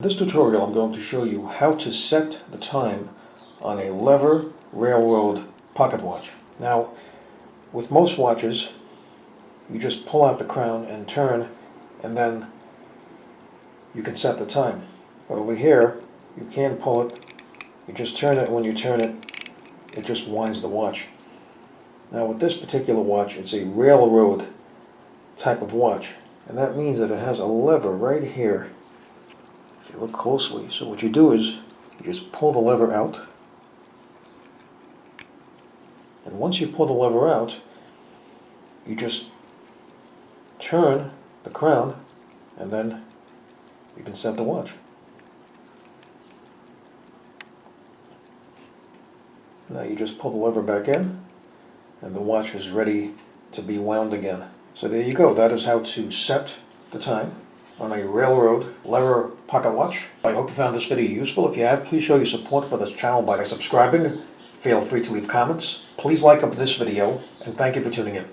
In this tutorial I'm going to show you how to set the time on a lever railroad pocket watch. Now, with most watches, you just pull out the crown and turn, and then you can set the time. But over here, you can't pull it, you just turn it, and when you turn it, it just winds the watch. Now with this particular watch, it's a railroad type of watch, and that means that it has a lever right here. If you look closely, so what you do is you just pull the lever out, and once you pull the lever out, you just turn the crown, and then you can set the watch. Now you just pull the lever back in, and the watch is ready to be wound again. So there you go. That is how to set the time on a railroad lever pocket watch. I hope you found this video useful. If you have, please show your support for this channel by subscribing. Feel free to leave comments. Please like up this video, and thank you for tuning in.